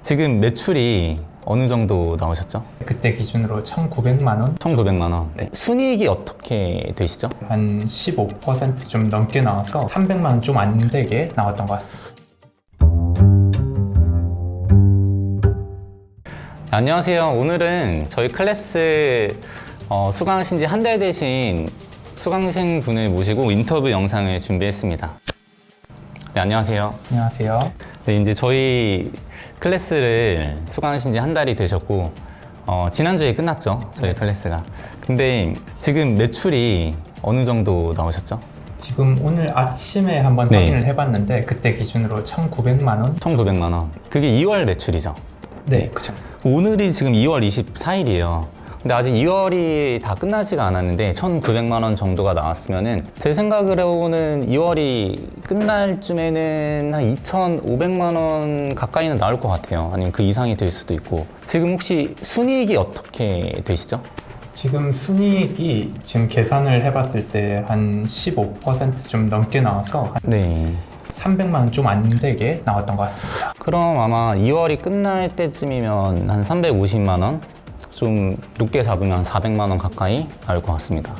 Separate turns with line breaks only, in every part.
지금 매출이 어느 정도 나오셨죠?
그때 기준으로 1,900만 원?
1,900만 원.
네.
순이익이 어떻게 되시죠?
한 15% 넘게 나와서 300만 원 좀 안 되게 나왔던 것 같습니다.
안녕하세요. 오늘은 저희 클래스 수강하신 지 한 달 되신 수강생 분을 모시고 인터뷰 영상을 준비했습니다. 네, 안녕하세요.
안녕하세요.
네, 이제 저희 클래스를 수강하신 지 한 달이 되셨고 지난주에 끝났죠, 저희 클래스가. 근데 지금 매출이 어느 정도 나오셨죠?
지금 오늘 아침에 한번
네.
확인을 해봤는데 그때 기준으로 1,900만 원?
1,900만 원. 그게 2월 매출이죠.
네, 그죠.
오늘이 지금 2월 24일이에요. 근데 아직 2월이 다 끝나지가 않았는데 1,900만 원 정도가 나왔으면은 제 생각으로는 2월이 끝날 쯤에는 한 2,500만 원 가까이는 나올 것 같아요. 아니면 그 이상이 될 수도 있고. 지금 혹시 순이익이 어떻게 되시죠?
지금 순이익이 지금 계산을 해봤을 때 한 15% 넘게 나와서 한
네.
300만 원 좀 안 되게 나왔던 것 같습니다.
그럼 아마 2월이 끝날 때쯤이면 한 350만 원? 좀 높게 잡으면 400만 원 가까이 나올 것 같습니다.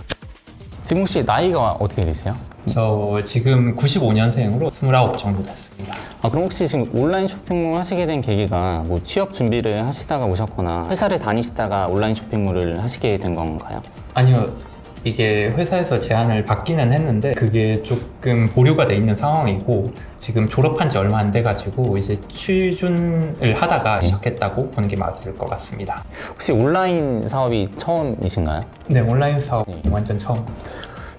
지금 혹시 나이가 어떻게 되세요?
저 지금 95년생으로 29 정도 됐습니다.
그럼 혹시 지금 온라인 쇼핑몰 하시게 된 계기가 뭐 취업 준비를 하시다가 오셨거나 회사를 다니시다가 온라인 쇼핑몰을 하시게 된 건가요?
아니요, 이게 회사에서 제안을 받기는 했는데 그게 조금 보류가 돼 있는 상황이고 지금 졸업한 지 얼마 안 돼가지고 이제 취준을 하다가 시작했다고 보는 게 맞을 것 같습니다.
혹시 온라인 사업이 처음이신가요?
네, 온라인 사업 완전 처음.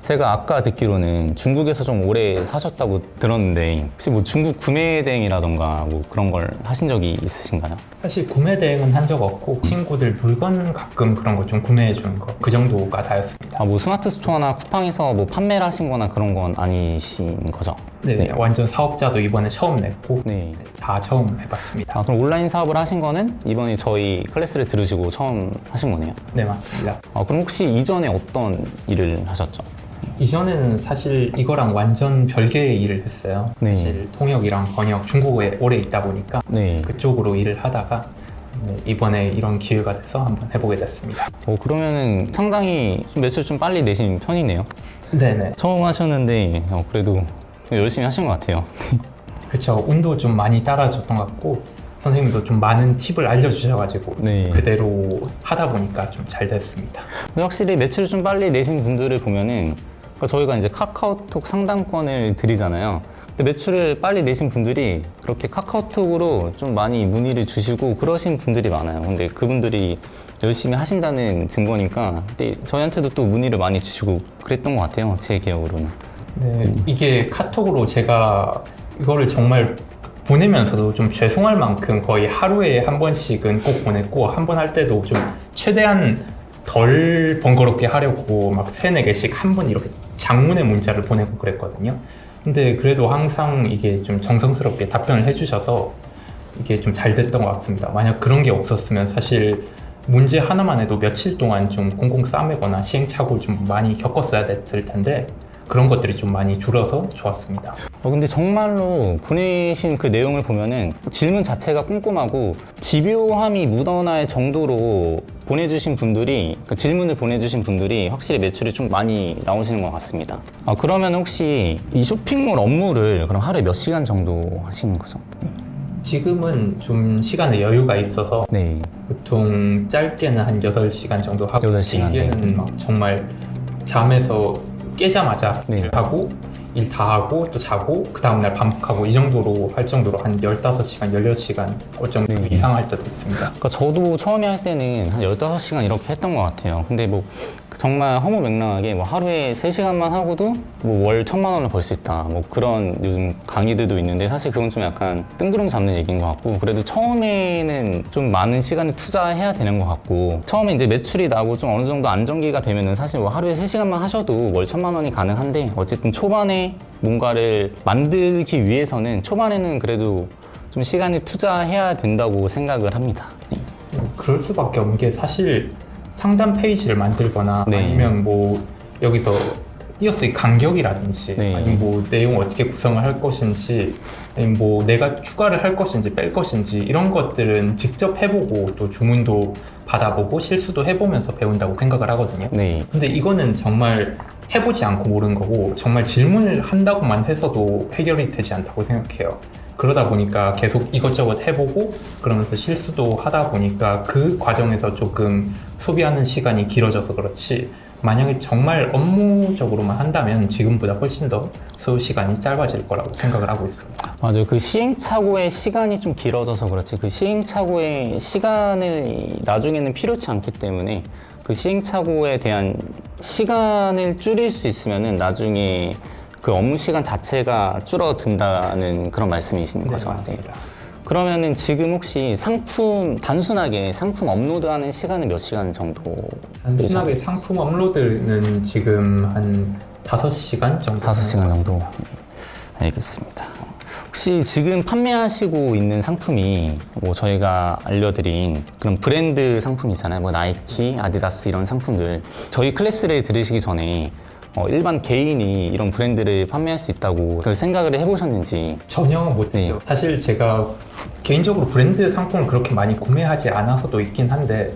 제가 아까 듣기로는 중국에서 좀 오래 사셨다고 들었는데 혹시 뭐 중국 구매 대행이라던가 뭐 그런 걸 하신 적이 있으신가요?
사실 구매 대행은 한 적 없고 친구들 물건 가끔 그런 거 좀 구매해 주는 거 그 정도가 다였습니다.
뭐 스마트 스토어나 쿠팡에서 뭐 판매를 하신 거나 그런 건 아니신 거죠?
네, 완전 사업자도 이번에 처음 냈고
네.
다 처음 해봤습니다.
그럼 온라인 사업을 하신 거는 이번에 저희 클래스를 들으시고 처음 하신 거네요?
네, 맞습니다.
그럼 혹시 이전에 어떤 일을 하셨죠?
이전에는 사실 이거랑 완전 별개의 일을 했어요.
네.
사실 통역이랑 번역 중국에 오래 있다 보니까
네.
그쪽으로 일을 하다가 이번에 이런 기회가 돼서 한번 해보게 됐습니다.
그러면은 상당히 좀 매출 좀 빨리 내신 편이네요.
네네.
처음 하셨는데 그래도 열심히 하신 것 같아요.
그쵸. 운도 좀 많이 따라줬던 것 같고 선생님도 좀 많은 팁을 알려주셔가지고
네.
그대로 하다 보니까 좀 잘 됐습니다.
근데 확실히 매출을 좀 빨리 내신 분들을 보면은 저희가 이제 카카오톡 상담권을 드리잖아요. 근데 매출을 빨리 내신 분들이 그렇게 카카오톡으로 좀 많이 문의를 주시고 그러신 분들이 많아요. 근데 그분들이 열심히 하신다는 증거니까 근데 저희한테도 또 문의를 많이 주시고 그랬던 것 같아요. 제 기억으로는.
네, 이게 카톡으로 제가 이거를 정말 보내면서도 좀 죄송할 만큼 거의 하루에 한 번씩은 꼭 보냈고 한 번 할 때도 좀 최대한 덜 번거롭게 하려고 막 3-4개씩 한 번 이렇게 장문의 문자를 보내고 그랬거든요. 근데 그래도 항상 이게 좀 정성스럽게 답변을 해주셔서 이게 좀 잘 됐던 것 같습니다. 만약 그런 게 없었으면 사실 문제 하나만 해도 며칠 동안 좀 꽁꽁 싸매거나 시행착오를 좀 많이 겪었어야 됐을 텐데 그런 것들이 좀 많이 줄어서 좋았습니다.
근데 정말로 보내신 그 내용을 보면은 질문 자체가 꼼꼼하고 집요함이 묻어날 정도로 보내주신 분들이, 그 질문을 보내주신 분들이 확실히 매출이 좀 많이 나오시는 것 같습니다. 그러면 혹시 이 쇼핑몰 업무를 그럼 하루에 몇 시간 정도 하시는 거죠?
지금은 좀 시간에 여유가 있어서
네.
보통 짧게는 한 8시간 정도 하고
8시간,
길게는 막 정말 잠에서 깨자마자
네.
일하고 일 다 하고 또 자고 그 다음날 반복하고 이 정도로 할 정도로 한 15시간, 16시간 올 정도
네.
이상 할 때도 있습니다.
그러니까 저도 처음에 할 때는 한 15시간 이렇게 했던 것 같아요. 근데 뭐 정말 허무맹랑하게 뭐 하루에 3시간만 하고도 뭐 월 1,000만 원을 벌 수 있다. 뭐 그런 요즘 강의들도 있는데 사실 그건 좀 약간 뜬구름 잡는 얘기인 것 같고 그래도 처음에는 좀 많은 시간을 투자해야 되는 것 같고 처음에 이제 매출이 나고 좀 어느 정도 안정기가 되면은 사실 뭐 하루에 3시간만 하셔도 월 1,000만 원이 가능한데 어쨌든 초반에 뭔가를 만들기 위해서는 초반에는 그래도 좀 시간을 투자해야 된다고 생각을 합니다.
그럴 수밖에 없는 게 사실 상담 페이지를 만들거나
네.
아니면 뭐 여기서 띄어쓰기 간격이라든지
네.
아니면 뭐 내용 어떻게 구성을 할 것인지 아니면 뭐 내가 추가를 할 것인지 뺄 것인지 이런 것들은 직접 해보고 또 주문도 받아보고 실수도 해보면서 배운다고 생각을 하거든요.
네.
근데 이거는 정말 해보지 않고 모르는 거고 정말 질문을 한다고만 해서도 해결이 되지 않다고 생각해요. 그러다 보니까 계속 이것저것 해보고 그러면서 실수도 하다 보니까 그 과정에서 조금 소비하는 시간이 길어져서 그렇지, 만약에 정말 업무적으로만 한다면 지금보다 훨씬 더 소요 시간이 짧아질 거라고 생각을 하고 있습니다.
맞아요. 그 시행착오의 시간이 좀 길어져서 그렇지, 그 시행착오의 시간을 나중에는 필요치 않기 때문에 그 시행착오에 대한 시간을 줄일 수 있으면은 나중에 그 업무 시간 자체가 줄어든다는 그런 말씀이신 거죠.
맞습니다.
그러면은 지금 혹시 단순하게 상품 업로드하는 시간은 몇 시간 정도?
단순하게 상품 업로드는 지금 한 5시간 정도?
5시간 정도. 알겠습니다. 혹시 지금 판매하시고 있는 상품이 뭐 저희가 알려드린 그런 브랜드 상품이잖아요. 뭐 나이키, 아디다스 이런 상품들. 저희 클래스를 들으시기 전에 일반 개인이 이런 브랜드를 판매할 수 있다고 생각을 해보셨는지.
전혀 못했죠.
네.
사실 제가 개인적으로 브랜드 상품을 그렇게 많이 구매하지 않아서도 있긴 한데,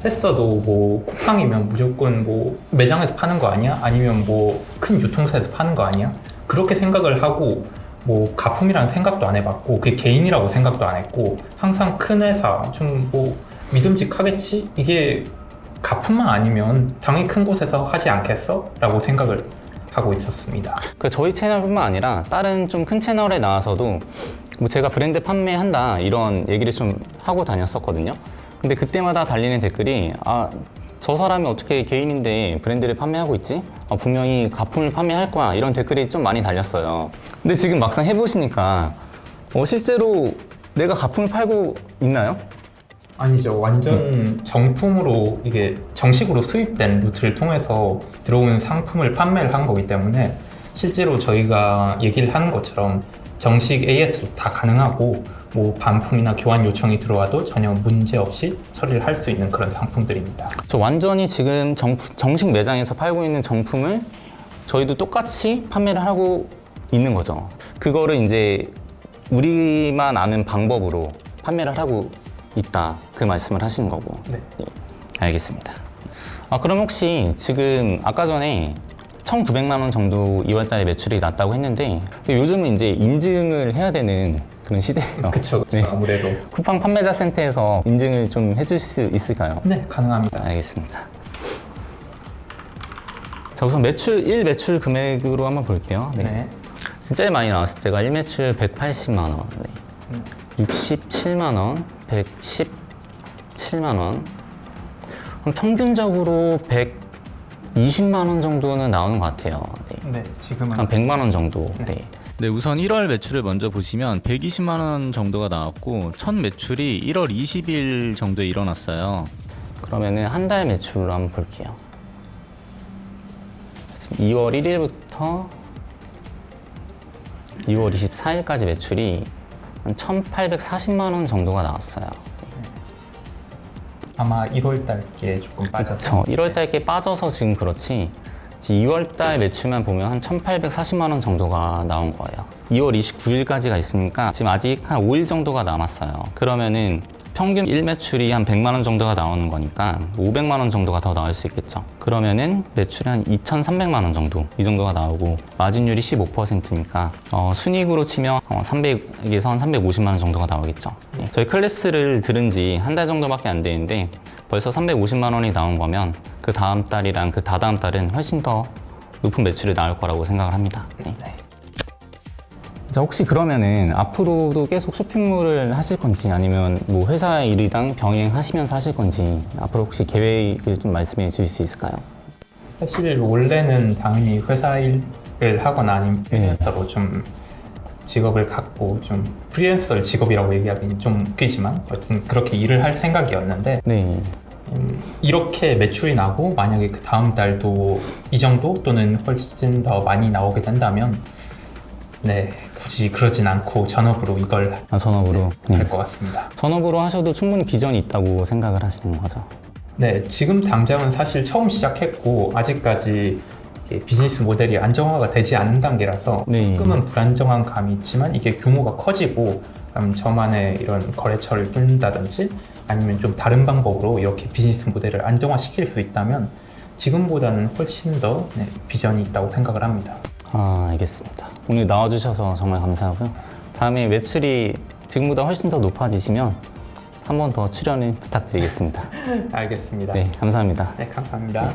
했어도 뭐 쿠팡이면 무조건 뭐 매장에서 파는 거 아니야? 아니면 뭐 큰 유통사에서 파는 거 아니야? 그렇게 생각을 하고 뭐 가품이라는 생각도 안 해봤고 그게 개인이라고 생각도 안 했고, 항상 큰 회사 좀 뭐 믿음직하겠지? 이게 가품만 아니면 당연히 큰 곳에서 하지 않겠어? 라고 생각을 하고 있었습니다.
그 저희 채널뿐만 아니라 다른 좀 큰 채널에 나와서도 뭐 제가 브랜드 판매한다 이런 얘기를 좀 하고 다녔었거든요. 근데 그때마다 달리는 댓글이 저 사람이 어떻게 개인인데 브랜드를 판매하고 있지? 분명히 가품을 판매할 거야, 이런 댓글이 좀 많이 달렸어요. 근데 지금 막상 해보시니까 실제로 내가 가품을 팔고 있나요?
아니죠. 완전 정품으로 이게 정식으로 수입된 루트를 통해서 들어오는 상품을 판매를 한 거기 때문에 실제로 저희가 얘기를 하는 것처럼 정식 AS도 다 가능하고 뭐 반품이나 교환 요청이 들어와도 전혀 문제 없이 처리를 할 수 있는 그런 상품들입니다.
저 완전히 지금 정식 매장에서 팔고 있는 정품을 저희도 똑같이 판매를 하고 있는 거죠. 그거를 이제 우리만 아는 방법으로 판매를 하고 있다, 그 말씀을 하시는 거고.
네.
네, 알겠습니다. 그럼 혹시 지금 아까 전에 1,900만 원 정도 2월 달에 매출이 났다고 했는데 요즘은 이제 인증을 해야 되는 그런 시대예요.
그쵸.
네.
아무래도.
쿠팡 판매자 센터에서 인증을 좀 해줄 수 있을까요?
네, 가능합니다.
알겠습니다. 자, 우선 일 매출 금액으로 한번 볼게요. 네.
네.
진짜 많이 나왔을 때가 1매출 180만 원, 네. 67만 원, 117만 원. 그럼 평균적으로 120만 원 정도는 나오는 것 같아요. 네.
네, 지금은
한 100만 원 정도.
네.
네. 네, 우선 1월 매출을 먼저 보시면 120만 원 정도가 나왔고 첫 매출이 1월 20일 정도에 일어났어요. 그러면은 한 달 매출로 한번 볼게요. 2월 1일부터 2월 24일까지 매출이 한 1,840만 원 정도가 나왔어요.
아마 1월 달께 조금 빠져서.
그렇죠. 1월 달께 빠져서 지금 그렇지. 2월 달 매출만 보면 한 1,840만 원 정도가 나온 거예요. 2월 29일까지가 있으니까 지금 아직 한 5일 정도가 남았어요. 그러면은 평균 1매출이 한 100만 원 정도가 나오는 거니까 500만 원 정도가 더 나올 수 있겠죠. 그러면은 매출이 한 2,300만 원 정도, 이 정도가 나오고 마진율이 15%니까 순이익으로 치면 300에서 한 350만 원 정도가 나오겠죠. 네. 저희 클래스를 들은 지 한 달 정도밖에 안 되는데 벌써 350만 원이 나온 거면 그 다음 달이랑 그 다다음 달은 훨씬 더 높은 매출이 나올 거라고 생각을 합니다. 네. 자, 혹시 그러면은 앞으로도 계속 쇼핑몰을 하실 건지 아니면 뭐 회사 일이랑 병행하시면서 하실 건지 앞으로 혹시 계획을 좀 말씀해 주실 수 있을까요?
사실 원래는 당연히 회사 일을 하거나 아니면 프리랜서로 좀 직업을 갖고, 좀 프리랜서를 직업이라고 얘기하기는 좀 웃기지만 어쨌든 그렇게 일을 할 생각이었는데,
네.
이렇게 매출이 나고 만약에 그 다음 달도 이 정도 또는 훨씬 더 많이 나오게 된다면 네, 굳이 그러진 않고 전업으로 이걸
전업으로.
할 것 같습니다.
전업으로 하셔도 충분히 비전이 있다고 생각을 하시는 거죠?
네, 지금 당장은 사실 처음 시작했고 아직까지 이게 비즈니스 모델이 안정화가 되지 않는 단계라서
네.
조금은 불안정한 감이 있지만 이게 규모가 커지고 저만의 이런 거래처를 뚫는다든지 아니면 좀 다른 방법으로 이렇게 비즈니스 모델을 안정화시킬 수 있다면 지금보다는 훨씬 더 비전이 있다고 생각을 합니다.
아, 알겠습니다. 오늘 나와주셔서 정말 감사하고요. 다음에 매출이 지금보다 훨씬 더 높아지시면 한 번 더 출연을 부탁드리겠습니다.
알겠습니다.
네, 감사합니다.
네, 감사합니다.